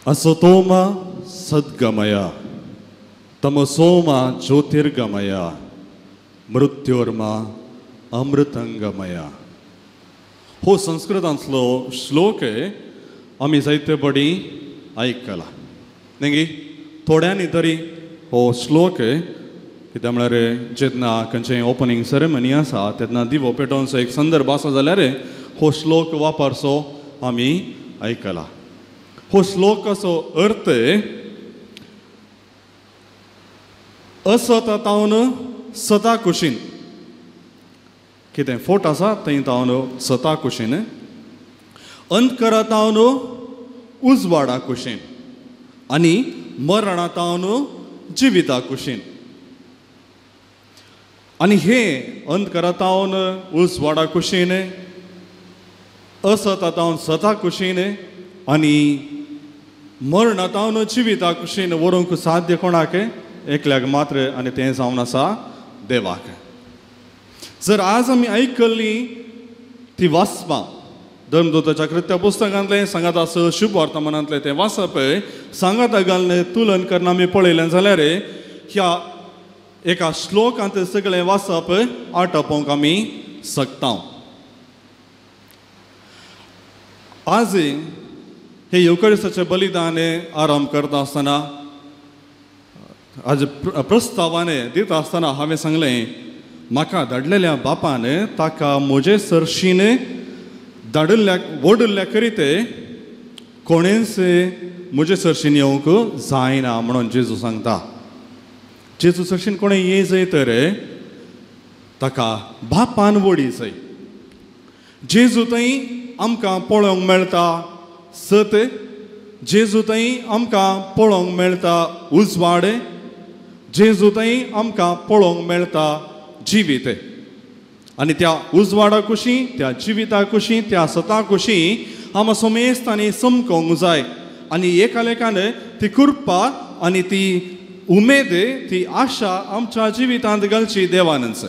असतोमा सद्गमय तमसोमा ज्योतिर्गमय मृत्योर्मा अमृतंगमय. हो संस्कृतांतलो श्लोक आमी जायते बडी आयकला न्ही. थोड्यांनी तरी हो श्लोक कित्याक म्हळ्यार जेन्ना खंयचेय ओपनिंग सेरेमनी आसा तेन्ना दिवो पेटोवनचो एक संदर्भ आसा जाल्यार हो श्लोक वापरचो आमी आयकला. हो श्लोकाचो अर्थ असततावन सता कुशीन. कितें फोट आसा थंय तावन सता कुशीन, अंतकरातावन उजवाडा कुशीन आनी मरणातावन जिविता कुशीन. आनी हे अंतकरातावन उजवाडा कुशीन, असततावन सता कुशीन आनी मरणातावन जिविता कुशीन व्हरूंक साध्य कोणाक? एकल्याक मात्र, आनी तें जावन आसा देवाक. जर आज आमी आयकल्ली ती वाचपां धर्मदूताच्या कृत्य पुस्तकांतलें सांगात आसा शुभ वर्तमानांतलें तें वाचप सांगात घालून तुलन करून आमी पळयलें जाल्यार ह्या एका श्लोकांत सगळें वाचप आटोवंक आमी शकता. आज हे युकरिस्ताचें बलिदान आरंभ करता आसतना आज प्रस्तावान दिता आसतना हांवें सांगलें म्हाका धाडलेल्या बापान ताका म्हजे सरशीन ओडिल्ल्या करीत कोणेंच म्हजे सरशीन येवंक जायना म्हणून जेजू सांगता. जेजू सरशीन कोणें ये जाय तर ताका बापान वडी जाय. जेजू थंय आमकां पळोवंक मेळटा सत, जेजू थंय आमकां पळोवंक मेळटा उजवाड, जेजू थंय आमकां पळोवंक मेळटा जिवीत. आनी त्या उजवाडा कुशी, त्या जिविता कुशी, त्या सता कुशी आमी सोमेस्तांनी समकोवंक जाय. आनी एका लेखान ती कृपा आनी ती उमेद, ती आशा आमच्या जिवितांत घालची देवानच.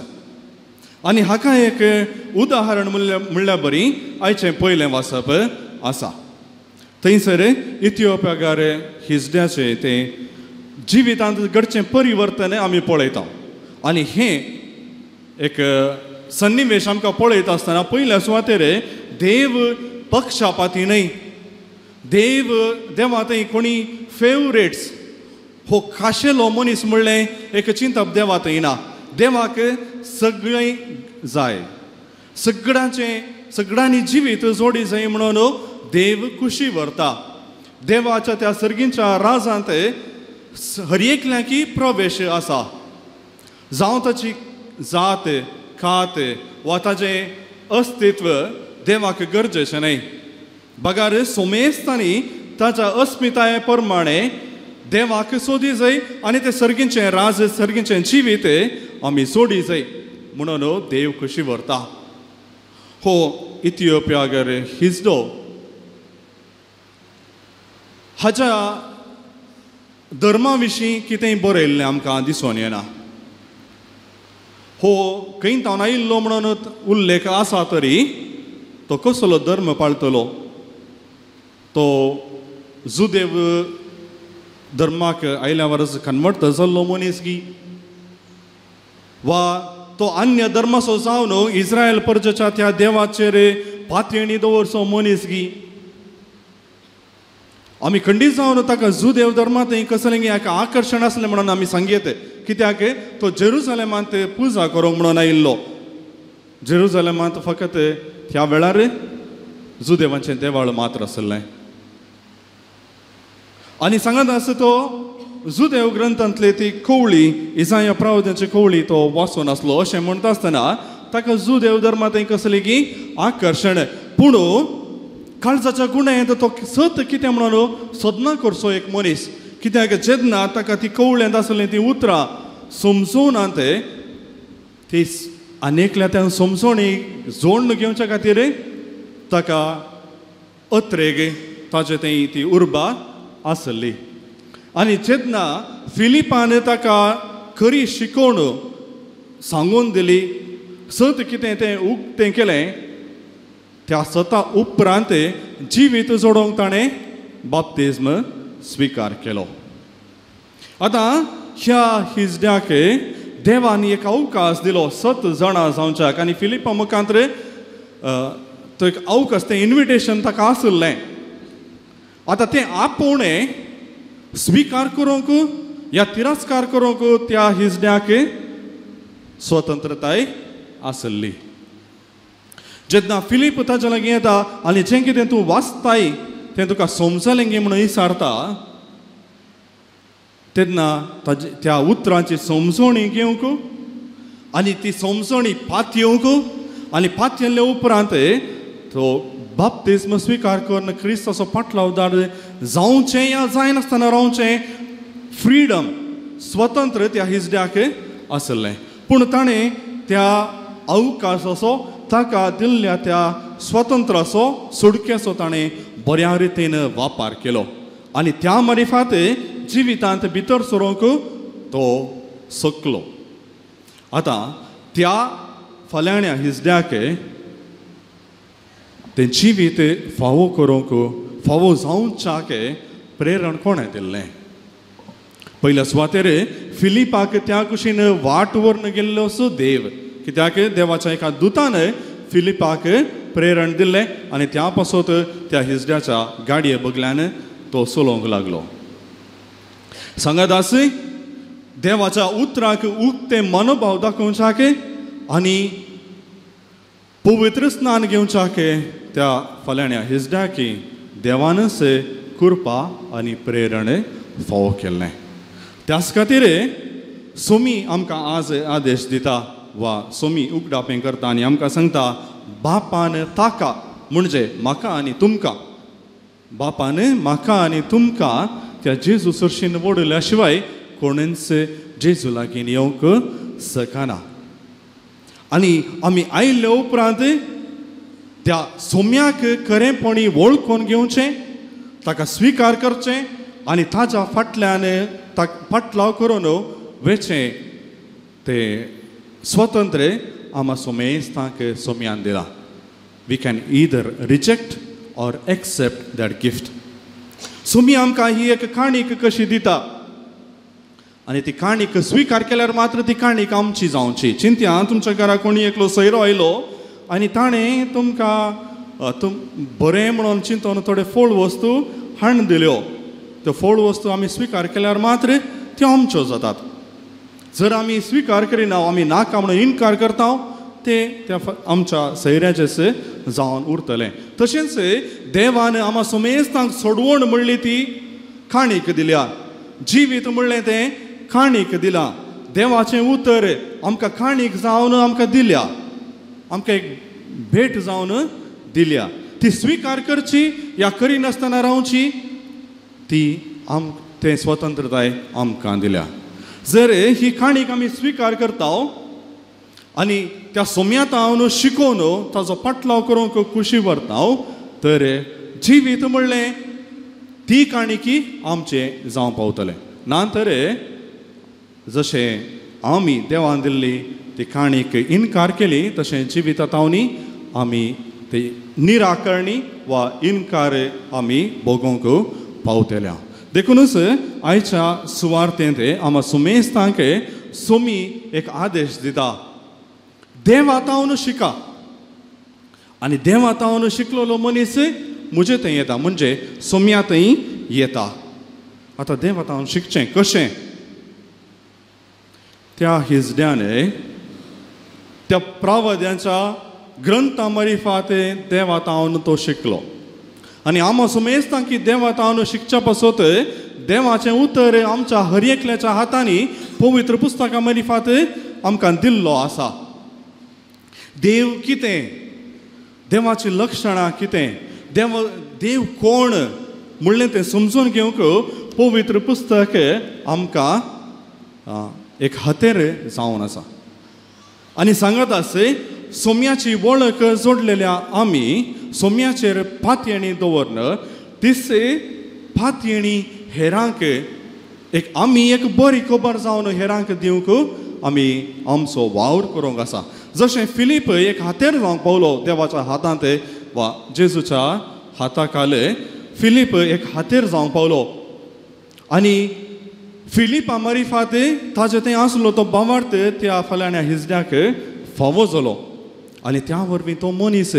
आनी हाका एक उदाहरण म्हणल्यार बरी आयचें पयलें वाचप आसा. थंयसर इथिओपियाकार हिजड्याचें तें जिवितांत घडचें परिवर्तन आमी पळयता. आनी हें एक सन्निवेश आमकां पळयता आसतना पयल्या सुवातेर देव पक्षपाती न्हय. देवा थंय कोणी फेवरेट्स हो खाशेलो मनीस म्हणलें एक चिंतप देवा थंय ना. देवाक सगळें जाय, सगळ्यांनी जिवीत जोडी जाय म्हणून देव खुशी व्हरता. देवाच्या त्या सर्गीच्या राजांत हर एकल्याकी प्रवेश आसा. जावं ताची जात खात वा ताचें अस्तित्व देवाक गरजेचें न्हय. बगार सोमेस्तांनी ताच्या अस्मिताये प्रमाणे देवाक सोदी जाय आनी ते सर्गीचें राज, सर्गीचें जिवीत आमी सोडी जाय म्हणून देव खुशी व्हरता. हो इथिओपियाकार हिजडो हाच्या धर्मा विशीं कितेंय बरयल्लें आमकां दिसून येना. हो खंय तावन आयिल्लो म्हणून उल्लेख आसा तरी तो कसलो धर्म पाळटलो? तो जुदेव धर्माक आयल्या वरस कन्वर्ट जाल्लो मनीस गी, वा तो अन्य धर्माचो जावन इस्रायल परजेच्या त्या देवाचेर पातयणी दवरचो मनीस गी. आमी खंडीत जावन ताका जुदेव धर्मांत कसलें हाका आकर्शण आसलें म्हणून आमी सांगयत. कित्याक तो जेरुसलेमांत पुजा करूंक म्हणून आयिल्लो. जेरुसलेमांत फकत ह्या वेळार जुदेवांचें देवाळ मात्र आसलें. आनी सांगत आसा तो जुदेव ग्रंथांतली ती कवळी, इसाया प्रवाद्याची कवळी तो वाचून आसलो. अशें म्हणटा आसतना ताका जुदेव धर्मांत कसलें की आकर्शण. पूण काळजाच्या गुण्यात तो सत कितें म्हणून सदना करचो एक मनीस. कित्याक जेन्ना ताका ती कवळ्यांत आसली ती उतरां समजूनात ती आनेकल्या त्या समजोणी जोडून घेवच्या खातीर ताका अत्रेग ताचे थंय ती उर्बा आसली. आनी जेन्ना फिलिपान ताका खरी शिकोवण सांगून दिली, सत कितें तें उक्तें केलें, त्या सता उपरांत जिवीत जोडोवंक ताणें बाप्तिस्म स्वीकार केलो. आतां ह्या हिजड्याक देवान एक अवकाश दिलो 7 जाणां जावच्याक आनी फिलिपा मुखांतर तो एक अवकाश तें इन्विटेशन ताका आसलें. आतां तें आपोवणें स्वीकार करूंक या तिरस्कार करूंक त्या हिजड्याक स्वतंत्रताय आसली. जेन्ना फिलीप ताच्या लागीं येता आनी जें कितें तूं वाचताय तें तुका समजलें गे म्हणून विचारता तेन्ना त्या उतरांची समजणी घेवंक आनी ती समजणी पातयेवंक आनी पातयल्ले उपरांत तो बाप्तिस्म स्वीकार करून क्रिस्ताचो पाटलावदार जावचें या जायनासतना रावचें फ्रीडम स्वतंत्र त्या हिजड्याक आसलें. पूण ताणें त्या अवकाशाचो ताका दिल्ल्या त्या स्वतंत्राचो सुडकेचो ताणें बऱ्या रितीन वापर केलो आनी त्या मारिफात जिवितांत भितर सरोंक तो सकलो. आतां त्या फाल्याण्या हिजड्याक तें जिवीत फावो करूंक फावो जावच्याक प्रेरण कोणें दिल्लें. पयल्या सुवातेर फिलिपाक त्या कुशीन वाट व्हरून गेल्लो असो देव, कित्याक देवाच्या एका दुतान फिलिपाक प्रेरण दिल्लें आनी त्या पासत त्या हिजड्याच्या गाडये बगल्यान तो चलोवंक लागलो. सांगात आस देवाच्या उतराक उक्ते मनोभाव दाखोवच्याक आनी पवित्र स्नान घेवच्याक त्या फाल्याण्या हिजड्याक देवानच कृपा आनी प्रेरण फावो केल्लें. त्याच खातीर सोमी आमकां आज आदेश दिता वा सोमी उगडापें करता आनी आमकां सांगता बापान ताका म्हणजे म्हाका आनी तुमकां बापान म्हाका आनी तुमकां त्या जेजू सर्शीन वडल्या शिवाय कोणेंच जेजू लागीं येवंक शकना. आनी आमी आयिल्ले उपरांत त्या सोम्याक खरेंपणी वळखून घेवचें, ताका स्विकार करचें आनी ताच्या फाटल्यान ताका फाटलाव करून वेचें तें स्वतंत्र आमा सोमेस्तांक सोम्यान दिला. We can either reject or accept that gift. सोमी आमकां ही एक काणीक कशी दिता आनी ती काणीक स्विकार केल्यार मात्र ती काणीक आमची जावची. चिंत्या तुमच्या घरा कोणी एकलो सयरो आयलो आनी ताणें तुमकां बरें म्हणून चिंतून थोडे फोड वस्तू हाडून दिल्यो. त्यो फोड वस्तू आमी स्विकार केल्यार मात्र त्यो आमच्यो जातात. जर आमी स्विकार करिना आमी नाका म्हणून इन्कार करता ते त्या आमच्या सैऱ्याचेच जावन उरतलें. तशेंच देवान आमा सोमेस्तांक सोडवण म्हणली ती काणीक दिल्या. जिवीत म्हणलें तें काणीक दिलां. देवाचें उतर आमकां काणीक जावन आमकां दिल्या, आमकां एक भेट जावन दिल्या. ती स्विकार करची या करिनासतना रावची ती तें स्वतंत्रताय आमकां दिल्या. जर ही काणीक आमी स्विकार करता आनी त्या सोम्यात हांव शिकोवन ताजो पाटलाव करूंक खुशी व्हरता तर जिवीत म्हणलें ती काणिकी आमचें जावं पावतलें. ना तर जशें आमी देवान दिल्ली ती काणीक इन्कार केली तशें जिवितांत आमी ती निराकरणी वा इन्कार आमी भोगोवंक पावतल्या. देखूनच आयच्या सुवार्तेंत आमा सुमेस्तांक सोमी एक आदेश दिता, देवातावन शिका आनी देवातावन शिकलेलो मनीस म्हजे थंय येता म्हणजे सोम्या थंय येता. आतां देवातावन शिकचें कशें? त्या हिजड्यान त्या प्रवाद्यांच्या ग्रंथा मारिफात देवातावन तो शिकलो आनी आमा सुमेस्तांक की देवातावन शिकच्या पासत देवाचें उतर आमच्या हर एकल्याच्या हातांनी पवित्र पुस्तकां मारिफात आमकां दिल्लो आसा. देव कितें, देवाची लक्षणां कितें, देव कोण म्हणलें तें समजून घेवंक पवित्र पुस्तक आमकां एक हातेर जावन आसा. आनी सांगत आसा सोम्याची वळख जोडलेल्या आमी सोम्याचेर पातयेणी दवरन तीस पातयेणी हेरांक आमी एक बरी खबर जावन हेरांक दिवंक आमी आमचो वावर करूंक आसा. जशें फिलीप एक हातेर जावंक पावलो देवाच्या हातांत वा जेजूच्या हाता खाले फिलीप एक हातेर जावंक पावलो आनी फिलीप मारिफाते ताजे थंय आसलो तो बावार्थ त्या फाल्याण्या हिजड्याक फावो जालो आनी त्या वरवीं तो मनीस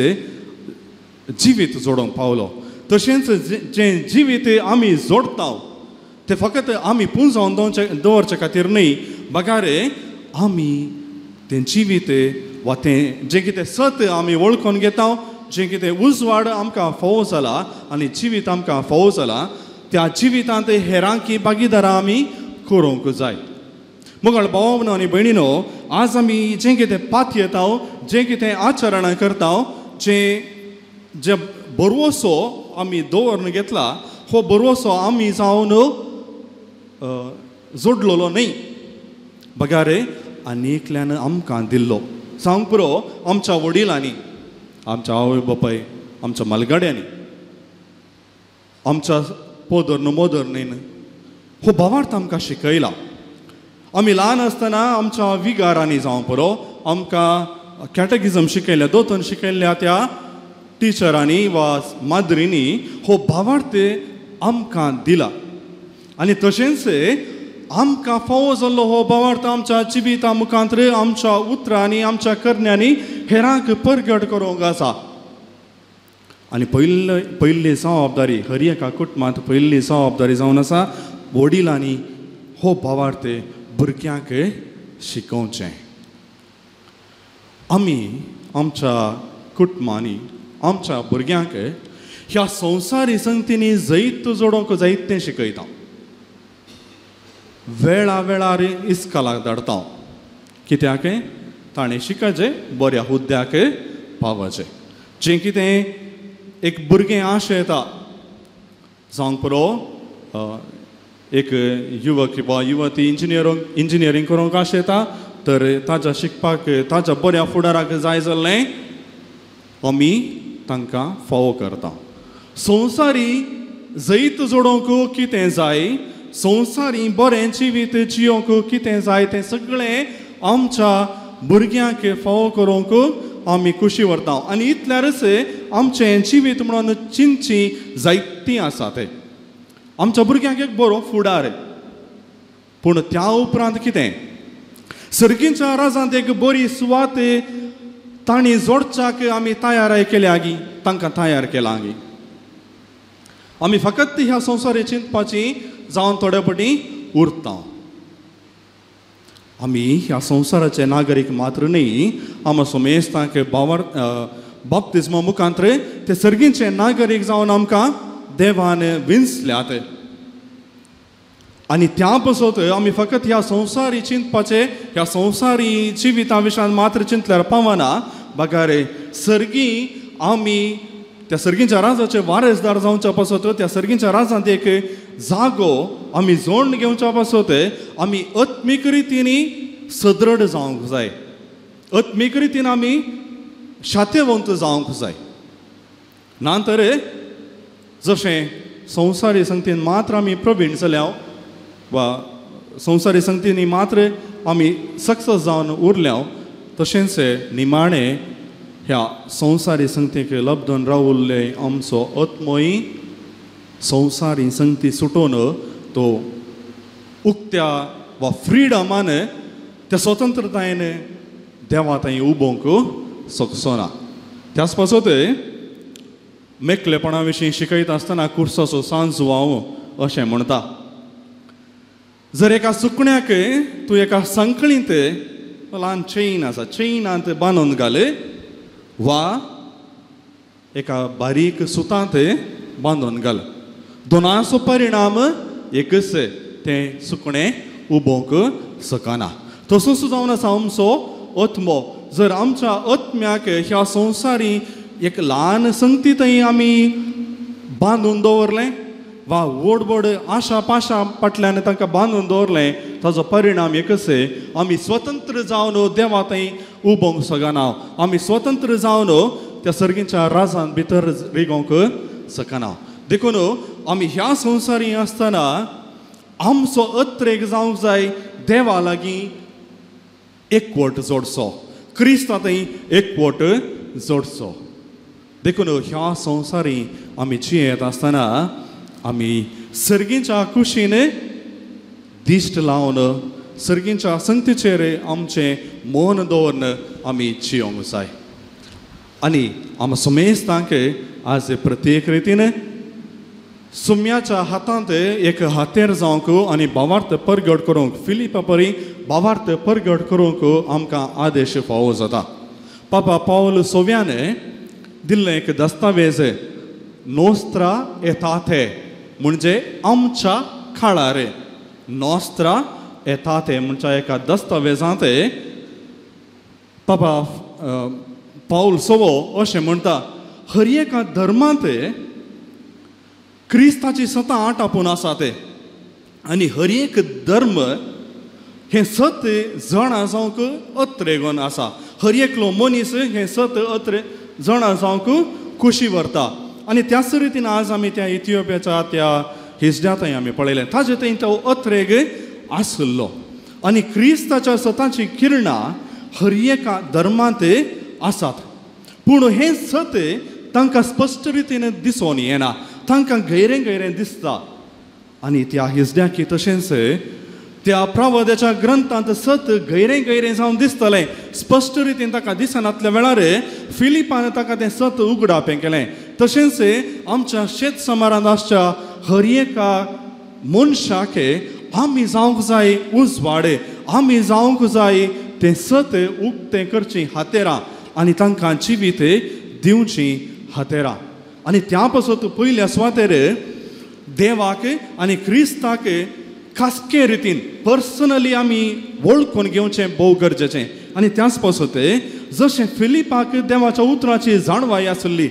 जिवीत जोडोंक पावलो. तशेंच जें जिवीत आमी जोडटा ते फकत आमी पुंजावन दवरचे खातीर न्ही, बगारे आमी तें जिवीत वा तें जें कितें सत आमी वळखून घेता, जें कितें उजवाड आमकां फावो जाला आनी जिवीत आमकां फावो जाला, त्या जिवितांत हेरांकी भागीदारां आमी करूंक जाय. मुगाळ भाव आनी भयणीनो, आज आमी जें कितें पातयेता, जें कितें आचरण करता, जे बरवसो आमी दवरून घेतला, हो बरवसो आमी जावन जोडलेलो न्ही, बगारे आनीकल्यान आमकां दिल्लो. सांग पुरो आमच्या वडिलांनी, आमच्या आवय बापाय, आमच्या मालगाड्यांनी, आमच्या पोदर मोदरणीन हो भावार्थ आमकां शिकयला. आमी ल्हान आसतना आमच्या विगारांनी जावं पुरो आमकां कॅटेगिजम शिकयल्या, दोतोन शिकयल्ल्या त्या टिचरांनी वा माद्रींनी हो भावार्थ आमकां दिला. आनी तशेंच आमकां फावो जाल्लो हो भावार्थ आमच्या जिविता मुखांत्र आमच्या उतरांनी, आमच्या करण्यांनी हेरांक परगट करूंक आसा. आनी पयली जबाबदारी हर एका कुटुंबांत पयली जबाबदारी जावन आसा वडिलांनी हो भावार्थ भुरग्यांक शिकोवचें. आमी आमच्या कुटुंबांनी आमच्या भुरग्यांक ह्या संवसारी संगतींनी जैत जोडोंक जायत तें शिकयता. वेळा वेळार इस्कालाक धाडटा, कित्याक ताणें शिकचें, बऱ्या हुद्द्याक पावचें. जें कितें एक भुरगें आशयता, जावंक पुरो एक युवक वा युवती इंजिनियरींग करूंक आशयता, तर ताच्या शिकपाक ताच्या बऱ्या फुडाराक जाय जाल्लें आमी तांकां फावो करता. संवसारी जैत जोडोंक कितें जाय, संवसारी बरें जिवीत जियोंक कितें जाय, तें सगळें आमच्या भुरग्यांक फावो करूंक आमी कुशी व्हरता. आनी इतल्यारच आमचें जिवीत म्हणून चिंतची जायतीं आसा ते. आमच्या भुरग्यांक एक बरो फुडार, पूण त्या उपरांत कितें, सर्गीच्या राजांत एक बरी सुवात तांणी जोडच्याक आमी तयार केल्या गी, तांकां तयार केलां गी. आमी फकत ह्या संवसारी चिंतपाची जावन थोडे पटी उरता. आमी ह्या संवसाराचे नागरीक मात्र न्ही, आमी सोमेस्तांक बाप्तिस्मा मुखांत्र ते सर्गीचे नागरीक जावन आमकां देवान विंचल्यात. आनी त्या पासत आमी फकत ह्या संवसारी चिंतपाचे, ह्या संवसारी जिविता विशयान मात्र चिंतल्यार पावना, बगारे सर्गी आमी त्या सर्गीच्या राजाचे वारेसदार जावच्या पासत, त्या सर्गीच्या राजांत एक जागो आमी जोडून घेवच्या पासत आमी आत्मीक रितीनी सदृढ जावंक जाय, आत्मीक रितीन आमी शातेवंत जावंक जाय. नातर जशें संवसारी संगतीन मात्र आमी प्रवीण जाल्या वा संवसारी संगतीनी मात्र आमी सक्सेस जावन उरल्या, तशेंच निमाणें ह्या संवसारी संगतीक लबधून रावल्ले आमचो आत्मोय संवसारी संगती सुटोवन तो उक्त्या वा फ्रिडमान त्या स्वतंत्रतायेन देवा थंय उबोवंक शकचो ना. त्याच पासत मेकलेपणा विशीं शिकयता आसतना कुर्साचो सांज हांव अशें म्हणटा, जर एका सुकण्याक तूं एका संकळींत ल्हान चेन आसा, चेनांत बांदून घाल, वा एका बारीक सुतांत बांदून घाल, दोनांचो परिणाम एकच, तें सुकणें उबोवंक शकना. तसोच जावन आसा आमचो आत्मो. जर आमच्या आत्म्याक ह्या संवसारी एक ल्हान संगतींतय आमी बांदून दवरलें, वा व्हड आशा पाशा फाटल्यान तांकां बांदून दवरलें, ताजो परिणाम एकच, आमी स्वतंत्र जावन देवा थंय उबोवंक शकना, आमी स्वतंत्र जावन त्या सर्गीच्या राजांत भितर रिगोवंक शकना. देखून आमी ह्या संवसारी आसतना आमचो अत्रेक जावंक जाय देवा लागीं एकवट जोडचो, क्रिस्ता थंय एकवट जोडचो. देखून ह्या संवसारी आमी जियेत आसतना आमी सर्गीच्या कुशीने दिश्ट लावन सर्गीच्या संगतीचेर आमचें मन दवरन आमी जियोंक जाय आनी आम समेस्तांक आज प्रत्येक रितीन सुम्याच्या हातांत एक हातेर जावंक आनी भावार्थ परगट करूंक फिलिपा परी भावार्थ परगट करूंक आमकां आदेश फावो जाता पापा पावल सोव्यान दिल्लें एक दस्तावेज नोस्त्रा एताते म्हणजे आमच्या काळार नोस्त्रा एताते म्हणच्या एका दस्तावेजांत पापा पावल सोवो अशें म्हणटा हर एका धर्मांत क्रिस्ताची सत आठ आपूण आसा ते आनी हर एक धर्म हे सत जाणा जावंक अत्रेगोन आसा हर एकलो मनीस हे सत अत्रे जाणा जावंक खुशी व्हरता आनी त्याच रितीन आज आमी त्या इथिओपियाच्या त्या हिजड्यांतय आमी पळयलें ताजे थंय तो अत्रेग आसलो आनी क्रिस्ताच्या सताची किरणां हर एका धर्मांत आसात पूण हे सत तांकां स्पश्ट रितीन दिसून येना तांकां गैरें गैरें दिसता आनी त्या हिजड्याक तशेंच त्या प्रवाद्याच्या ग्रंथांत सत गैरें गैरें जावन दिसतलें स्पश्ट रितीन ताका दिसनातल्या वेळार फिलिपान ताका तें सत उगडापें केलें तशेंच आमच्या शेत समारांत आसच्या हर एका मनशाक आमी जावंक जाय उजवाड आमी जावंक जाय तें सत उक्तें करचीं हातेरां आनी तांकां जिवीत दिवचीं हातेरां आनी त्या पासून पयल्या सुवातेर देवाक आनी क्रिस्ताक खासके रितीन पर्सनली आमी वळखून घेवचें भोव गरजेचें आनी त्याच पासून जशें फिलिपाक देवाच्या उतराची जाणवाय आसली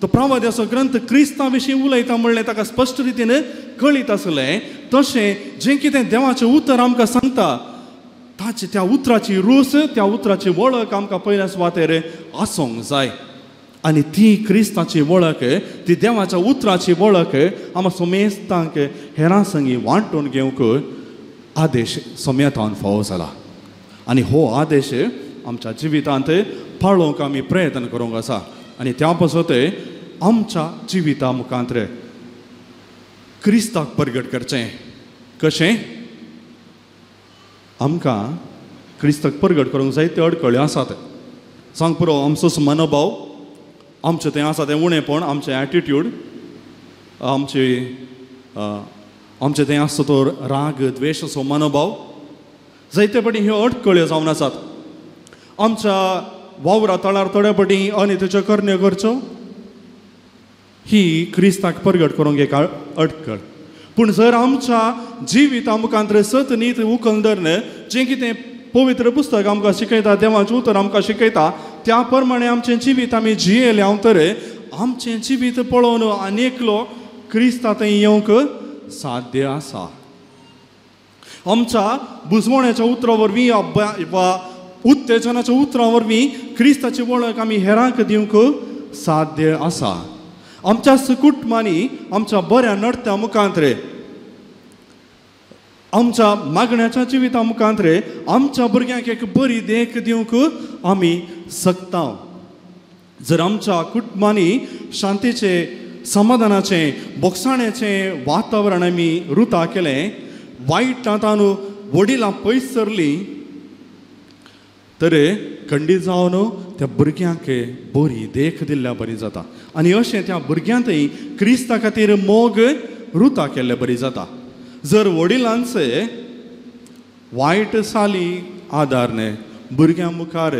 तो प्रवाद्याचो ग्रंथ क्रिस्ता विशीं उलयता म्हणलें ताका स्पश्ट रितीन कळीत आसलें तशें जें कितें देवाचें उतर आमकां सांगता ताची त्या उतराची रूस त्या उतराची वळख आमकां पयल्या सुवातेर आसूंक जाय आनी ती क्रिस्ताची वळख ती देवाच्या उतराची वळख आम सोमेस्तांक हेरां संगी वांटून घेवंक आदेश सोमेतान फावो जाला आनी हो आदेश आमच्या जिवितांत पाळोवंक आमी प्रयत्न करूंक आसा आनी त्या पासून आमच्या जिविता मुखांतर क्रिस्ताक परगट करचें कशें आमकां क्रिस्ताक परगट करूंक जाय त्यो अडखळ्यो आसात सांग पुरो आमचो मनोभाव आमचें तें आसा तें उणेपण आमचें एटिट्यूड आमचें तें आसता तो राग द्वेश असो मनोभाव जायते पटी ह्यो अडखळ्यो जावन आसात आमच्या वावरा तळार थोड्या पटी अनितेच्यो करण्यो करच्यो ही क्रिस्ताक परगट करूंक एक अडखळ पूण जर आमच्या जिविता मुखांतर सत नीत उखलदरन जें कितें पवित्र पुस्तक आमकां शिकयता देवाचें उतर आमकां शिकयता त्या प्रमाणे आमचें जिवीत आमी जियेलें हांव तर आमचें जिवीत पळोवन आनेकलो क्रिस्ता थंय येवंक साध्य आसा आमच्या बुजवण्याच्या उतरा वरवीं वा उत्तेजनाच्या उतरां वरवीं क्रिस्ताची वळख आमी हेरांक दिवंक साध्य आसा आमच्या कुटुंबांनी आमच्या बऱ्या नडत्या मुखांतर आमच्या मागण्याच्या जिविता मुखांतर आमच्या भुरग्यांक एक बरी देख दिवंक आमी शकता जर आमच्या कुटुंबांनी शांतीचें समाधानाचें बोगसाण्याचें वातावरण आमी रुता केलें वायट तांतान वडिलां पयस सरलीं तर खंडीत जावन त्या भुरग्यांक बरी देख दिल्ल्या बरी जाता आनी अशें त्या भुरग्यांतय क्रिस्ता खातीर मोग रुता केल्लें बरी जाता जर वडिलांचे वायट साली आदारने भुरग्यां मुखार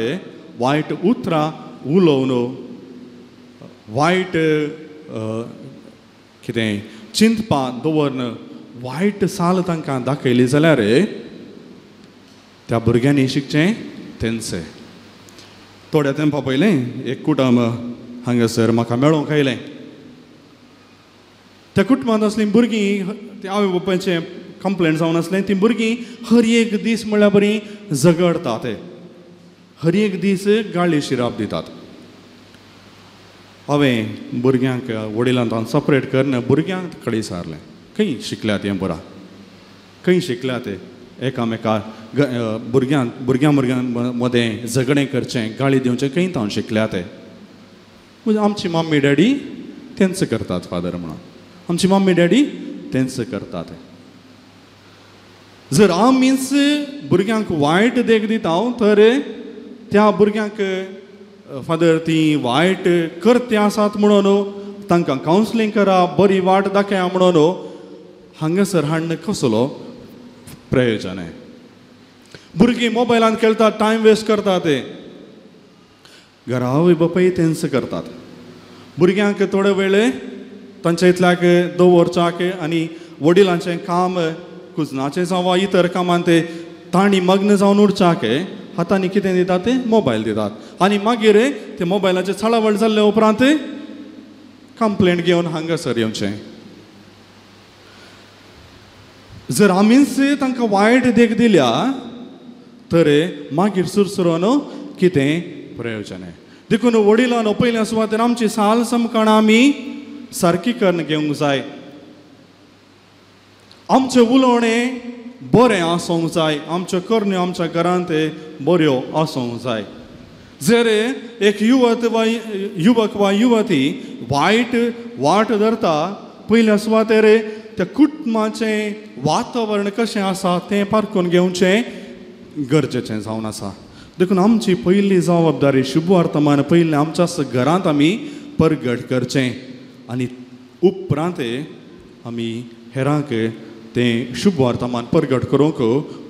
वायट उतरां उलोवन वायट कितें चिंतपां दवरन वायट साल तांकां दाखयली जाल्यार त्या भुरग्यांनी शिकचें तेंचें थोड्या तेंपा पयलें एक कुटुंब हांगासर म्हाका मेळोंक आयलें त्या कुटुंबांत असलीं भुरगीं त्या आवय बापायचें कंप्लेंट जावन आसलें तीं भुरगीं हर एक दीस म्हणल्यार बरीं झगडतात हर एक दीस गाळी शिराप दितात हांवें भुरग्यांक वडिलांतान सपरेट करना भुरग्यांक कडेन सारलें खंय शिकल्यात हें बरा खंय शिकल्यात एकामेका भुरग्यां मदें झगडें करचें गाळी दिवचें खंय तावन शिकल्यात आमची मम्मी डॅडी तेंच करतात फादर म्हणून आमची मम्मी डॅडी तेंच करतात. जर आमीच भुरग्यांक वायट देख दिता तर त्या भुरग्यांक फादर ती वायट करते आसात म्हणून तांकां कावन्सिलींग करा, बरी वाट दाखया म्हणून हांगासर हाडणं कसलो प्रयोजन आहे. भुरगीं मोबायलान खेळटात, टायम वेस्ट करतात, ते घरावय बापाय तेंच करतात. भुरग्यांक थोडे वेळ तांच्या इतल्याक दवरच्याक आनी वडिलांचें काम कुजनाचें जावं इतर कामान ते तांणी मग्न जावन उरच्याक हातांनी कितें दितात, ते मोबायल दितात आनी मागीर ते मोबायलाचें चळवळ जाल्ले उपरांत कंप्लेंट घेवन हांगासर येवचें. जर आमीच तांकां वायट देख दिल्या तर मागीर सुरसुरोन कितें प्रयोजन आहे. देखून वडिलांनो पयल्या सुवातेर आमची साल समकणां आमी सारकी करून घेवंक जाय. आमचें उलोवणें बरें आसूंक जाय, आमच्यो करण्यो आमच्या घरांत बऱ्यो आसूंक जाय. जर एक युवक वा युवती वायट वाट धरता, पयल्या सुवातेर त्या कुटुंबाचें वातावरण कशें आसा तें पारखून घेवचें गरजेचें जावन आसा. देखून आमची पयली जबाबदारी शुभ वर्तमान पयलें आमच्याच घरांत आमी परगट करचें आनी उपरांत आमी हेरांक तें शुभ वर्तमान परगट करूंक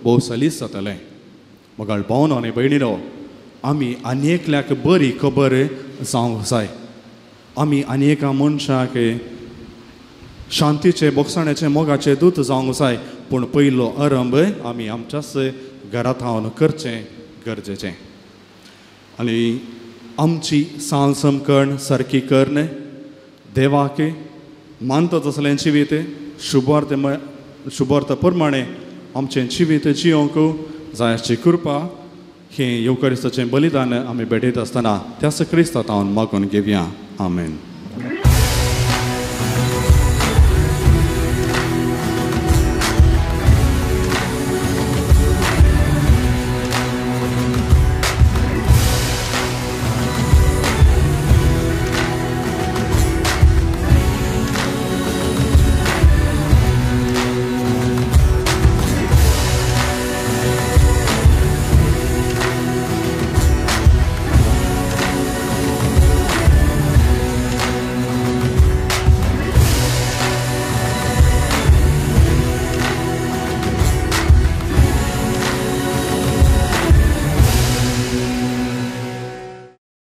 भोव सलीस जातलें. मोगाळ भावनो आनी भयणीनो, आमी आनी एकल्याक बरी खबर जावंक जाय. आमी आनी एका मनशाक शांतीचे बोगसाण्याचे मोगाचे दूत जावंक जाय. पूण पयलो आरंभ आमी आमच्याच घरांत रावन करचें गरजेचें. आनी आमची साल समकण सारकी कर्ण देवाक मानता तसलें जिवीत शुभार्थ प्रमाणे आमचें जिवीत जियोंक जायाची कृपा हें युकारिस्ताचें बलिदान आमी भेटयत आसतना त्याच क्रिस्तांत हांव मागून घेवया. आमेन.